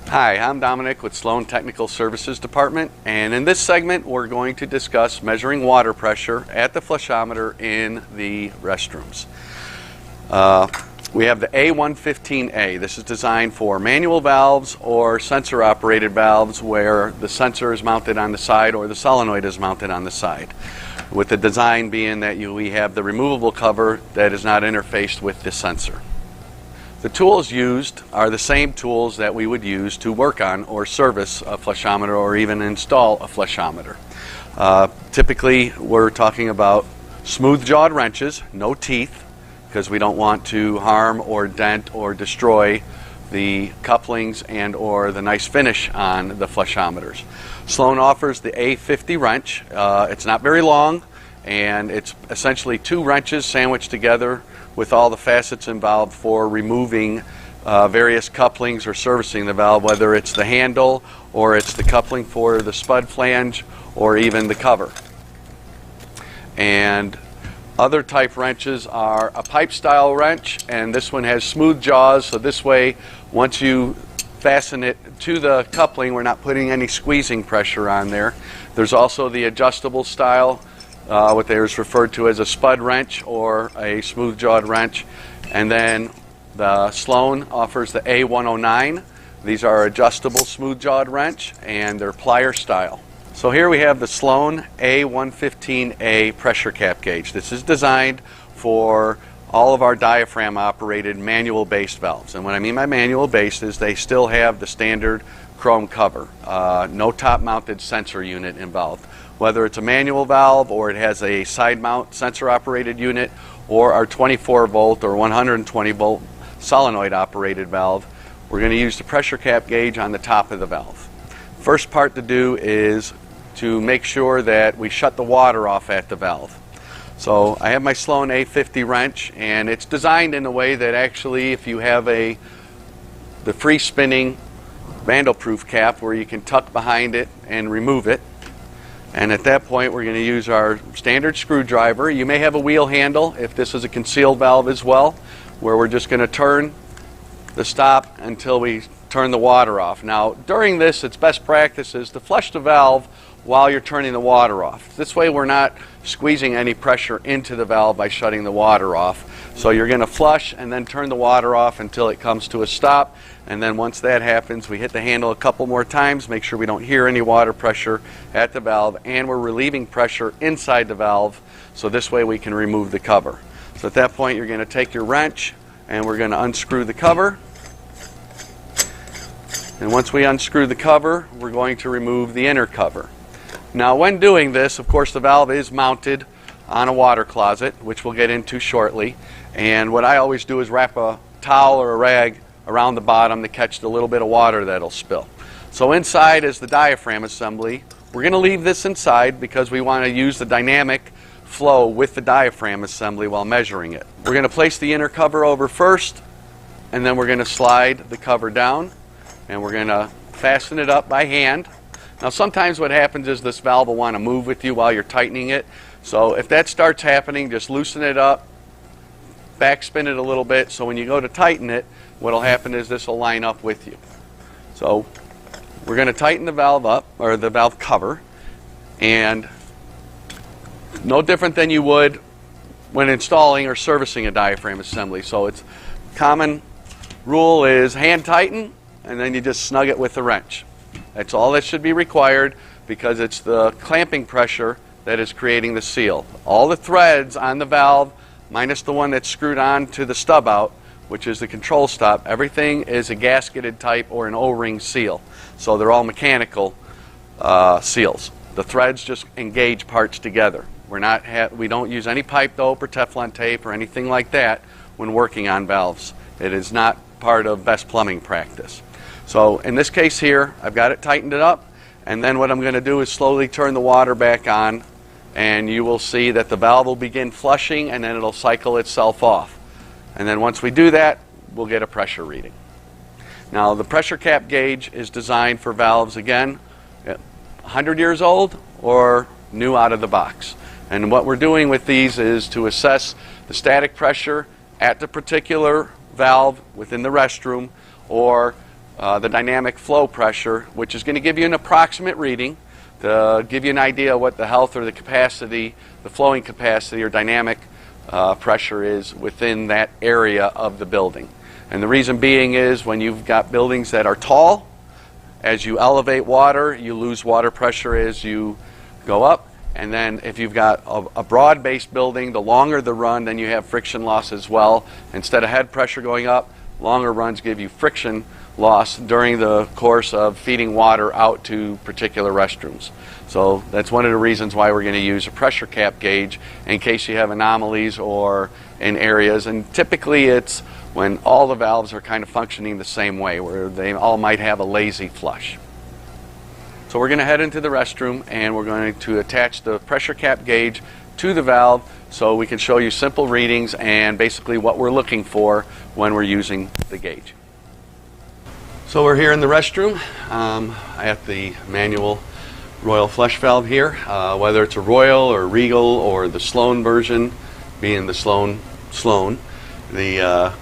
Hi, I'm Dominic with Sloan Technical Services Department, and in this segment we're going to discuss measuring water pressure at the flushometer in the restrooms. We have the A115A. This is designed for manual valves or sensor operated valves where the sensor is mounted on the side or the solenoid is mounted on the side, with the design being that we have the removable cover that is not interfaced with the sensor. The tools used are the same tools that we would use to work on or service a flushometer or even install a flushometer. Typically we're talking about smooth-jawed wrenches, no teeth, because we don't want to harm or dent or destroy the couplings and or the nice finish on the flushometers. Sloan offers the A50 wrench. It's not very long, and it's essentially two wrenches sandwiched together with all the facets involved for removing various couplings or servicing the valve, whether it's the handle or it's the coupling for the spud flange or even the cover. And other type wrenches are a pipe style wrench, and this one has smooth jaws, so this way once you fasten it to the coupling we're not putting any squeezing pressure on there. There's also the adjustable style, what is referred to as a spud wrench or a smooth-jawed wrench. And then the Sloan offers the A109. These are adjustable smooth-jawed wrench, and they're plier style. So here we have the Sloan A115A pressure cap gauge. This is designed for all of our diaphragm-operated manual-based valves. And what I mean by manual-based is they still have the standard chrome cover, no top-mounted sensor unit involved. Whether it's a manual valve or it has a side mount sensor operated unit or our 24 volt or 120 volt solenoid operated valve, we're going to use the pressure cap gauge on the top of the valve. First part to do is to make sure that we shut the water off at the valve. So I have my Sloan A50 wrench, and it's designed in a way that actually if you have the free spinning vandal-proof cap where you can tuck behind it and remove it. And at that point we're going to use our standard screwdriver. You may have a wheel handle if this is a concealed valve as well, where we're just going to turn the stop until we turn the water off. Now during this, it's best practice is to flush the valve while you're turning the water off. This way we're not squeezing any pressure into the valve by shutting the water off. So you're going to flush and then turn the water off until it comes to a stop, and then once that happens we hit the handle a couple more times, make sure we don't hear any water pressure at the valve, and we're relieving pressure inside the valve, so this way we can remove the cover. So at that point you're going to take your wrench and we're going to unscrew the cover, and once we unscrew the cover we're going to remove the inner cover. Now when doing this, of course the valve is mounted on a water closet, which we'll get into shortly, and what I always do is wrap a towel or a rag around the bottom to catch the little bit of water that'll spill. So inside is the diaphragm assembly. We're going to leave this inside because we want to use the dynamic flow with the diaphragm assembly while measuring it. We're going to place the inner cover over first, and then we're going to slide the cover down, and we're going to fasten it up by hand. Now sometimes what happens is this valve will want to move with you while you're tightening it. So if that starts happening, just loosen it up, backspin it a little bit, so when you go to tighten it, what will happen is this will line up with you. So we're going to tighten the valve up, or the valve cover, and no different than you would when installing or servicing a diaphragm assembly. So it's common rule is hand tighten, and then you just snug it with the wrench. That's all that should be required, because it's the clamping pressure that is creating the seal. All the threads on the valve, minus the one that's screwed on to the stub out, which is the control stop, everything is a gasketed type or an O-ring seal. So they're all mechanical seals. The threads just engage parts together. We don't use any pipe dope or Teflon tape or anything like that when working on valves. It is not part of best plumbing practice. So in this case here, I've got it tightened it up, and then what I'm going to do is slowly turn the water back on, and you will see that the valve will begin flushing and then it'll cycle itself off. And then once we do that, we'll get a pressure reading. Now the pressure cap gauge is designed for valves, again, 100 years old or new out of the box. And what we're doing with these is to assess the static pressure at the particular valve within the restroom, or the dynamic flow pressure, which is going to give you an approximate reading to give you an idea what the health or the capacity, the flowing capacity or dynamic pressure is within that area of the building. And the reason being is when you've got buildings that are tall, as you elevate water, you lose water pressure as you go up. And then if you've got a broad-based building, the longer the run, then you have friction loss as well. Instead of head pressure going up, longer runs give you friction loss during the course of feeding water out to particular restrooms. So that's one of the reasons why we're going to use a pressure cap gauge in case you have anomalies or in areas. And typically it's when all the valves are kind of functioning the same way, where they all might have a lazy flush. So we're going to head into the restroom and we're going to attach the pressure cap gauge to the valve so we can show you simple readings and basically what we're looking for when we're using the gauge. So we're here in the restroom at the manual Royal flush valve here, whether it's a Royal or Regal or the Sloan version, being the Sloan. The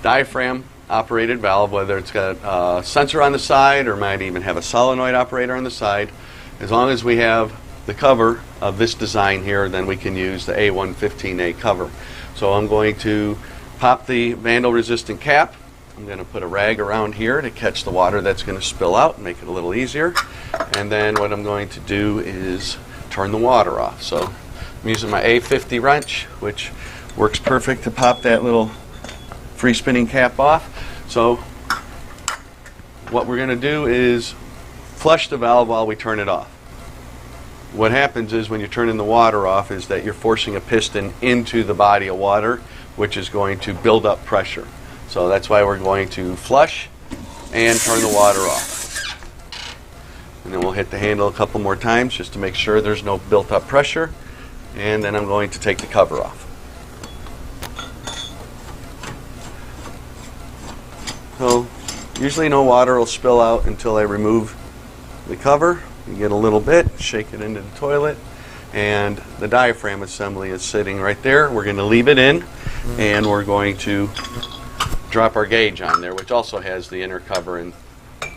diaphragm operated valve, whether it's got a sensor on the side or might even have a solenoid operator on the side, as long as we have the cover of this design here, then we can use the A115A cover. So I'm going to pop the vandal resistant cap. I'm going to put a rag around here to catch the water that's going to spill out and make it a little easier. And then what I'm going to do is turn the water off. So I'm using my A50 wrench, which works perfect to pop that little free spinning cap off. So what we're going to do is flush the valve while we turn it off. What happens is when you're turning the water off is that you're forcing a piston into the body of water, which is going to build up pressure. So that's why we're going to flush and turn the water off. And then we'll hit the handle a couple more times just to make sure there's no built up pressure. And then I'm going to take the cover off. So usually no water will spill out until I remove the cover. You get a little bit, shake it into the toilet, and the diaphragm assembly is sitting right there. We're going to leave it in, and we're going to drop our gauge on there, which also has the inner cover and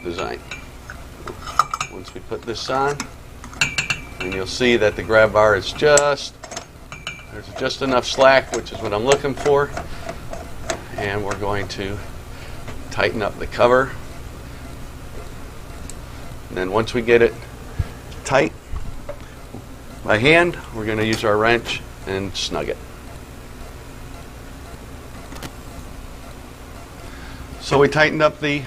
design. Once we put this on, and you'll see that the grab bar is there's just enough slack, which is what I'm looking for, and we're going to tighten up the cover. And then once we get it tight by hand, we're going to use our wrench and snug it. So we tightened up the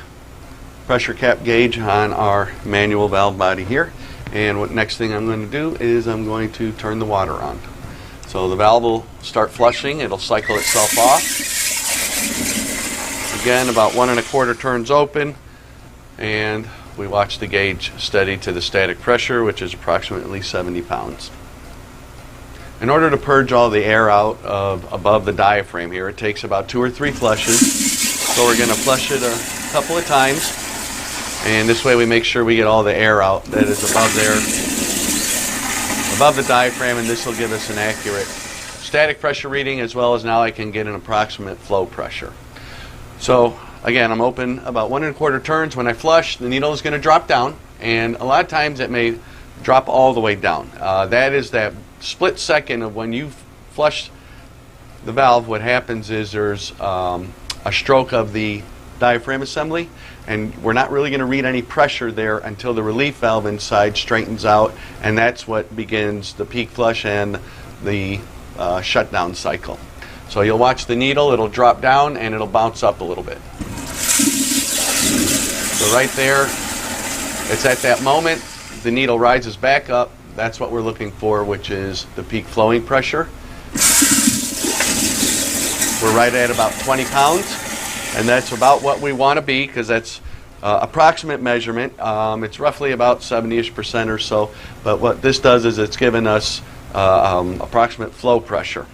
pressure cap gauge on our manual valve body here, and what next thing I'm going to do is I'm going to turn the water on. So the valve will start flushing, it'll cycle itself off. Again, about 1 1/4 turns open, and we watch the gauge steady to the static pressure, which is approximately 70 pounds. In order to purge all the air out of above the diaphragm here, it takes about 2 or 3 flushes. So we're going to flush it a couple of times, and this way we make sure we get all the air out that is above there, above the diaphragm, and this will give us an accurate static pressure reading, as well as now I can get an approximate flow pressure. So again, I'm open about 1 1/4 turns. When I flush, the needle is going to drop down, and a lot of times it may drop all the way down. That is that split second of when you flush the valve. What happens is there's a stroke of the diaphragm assembly, and we're not really going to read any pressure there until the relief valve inside straightens out, and that's what begins the peak flush and the shutdown cycle. So you'll watch the needle, it'll drop down and it'll bounce up a little bit. So right there, it's at that moment the needle rises back up. That's what we're looking for, which is the peak flowing pressure. We're right at about 20 pounds, and that's about what we want to be, because that's approximate measurement. It's roughly about 70% or so, but what this does is it's given us approximate flow pressure.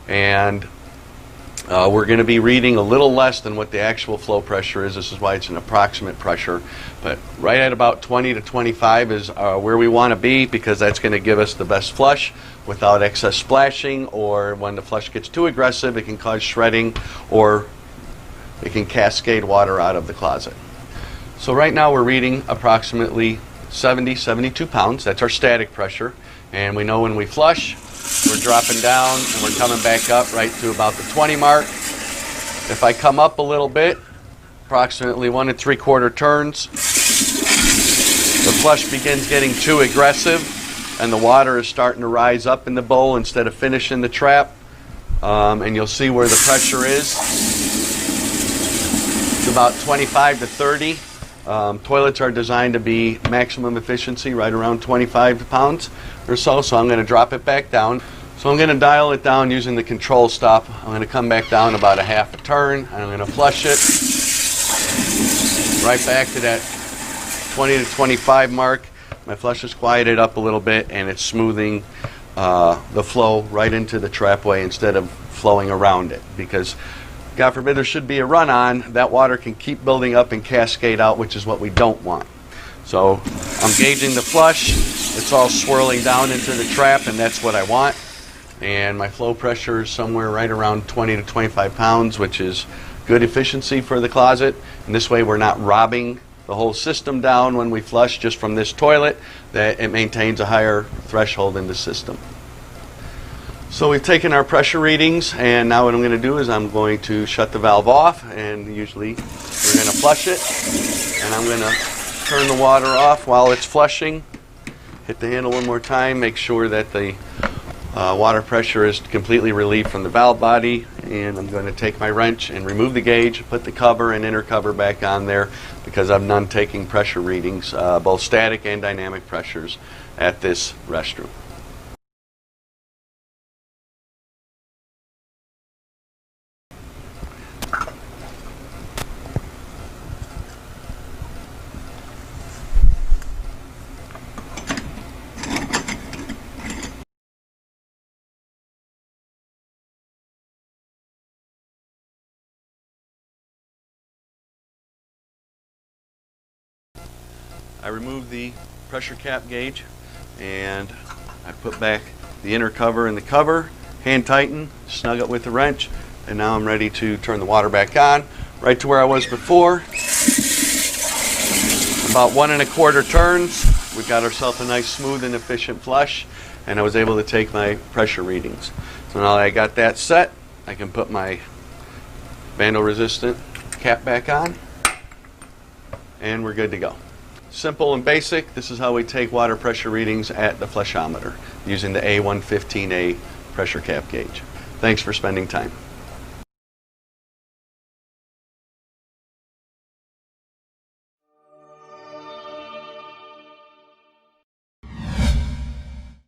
And we're going to be reading a little less than what the actual flow pressure is. This is why it's an approximate pressure. But right at about 20 to 25 is where we want to be, because that's going to give us the best flush without excess splashing, or when the flush gets too aggressive, it can cause shredding, or it can cascade water out of the closet. So right now we're reading approximately 72 pounds. That's our static pressure. And we know when we flush, we're dropping down and we're coming back up right to about the 20 mark. If I come up a little bit, approximately 1 3/4 turns, the flush begins getting too aggressive and the water is starting to rise up in the bowl instead of finishing the trap. And you'll see where the pressure is. It's about 25 to 30. Toilets are designed to be maximum efficiency right around 25 pounds or so, so I'm going to drop it back down. So I'm going to dial it down using the control stop. I'm going to come back down about a half a turn, and I'm going to flush it right back to that 20 to 25 mark. My flush is quieted up a little bit, and it's smoothing the flow right into the trapway instead of flowing around it, because God forbid there should be a run-on, that water can keep building up and cascade out, which is what we don't want. So I'm gauging the flush. It's all swirling down into the trap, and that's what I want. And my flow pressure is somewhere right around 20 to 25 pounds, which is good efficiency for the closet. And this way we're not robbing the whole system down when we flush just from this toilet, that it maintains a higher threshold in the system. So we've taken our pressure readings, and now what I'm going to do is I'm going to shut the valve off, and usually we're going to flush it, and I'm going to turn the water off while it's flushing. Hit the handle one more time, make sure that the water pressure is completely relieved from the valve body, and I'm going to take my wrench and remove the gauge, put the cover and inner cover back on there, because I'm done taking pressure readings, both static and dynamic pressures at this restroom. I removed the pressure cap gauge, and I put back the inner cover in the cover, hand tighten, snug it with the wrench, and now I'm ready to turn the water back on, right to where I was before. About 1 1/4 turns, we've got ourselves a nice smooth and efficient flush, and I was able to take my pressure readings. So now that I got that set, I can put my vandal resistant cap back on, and we're good to go. Simple and basic. This is how we take water pressure readings at the flushometer using the A115A pressure cap gauge. Thanks for spending time.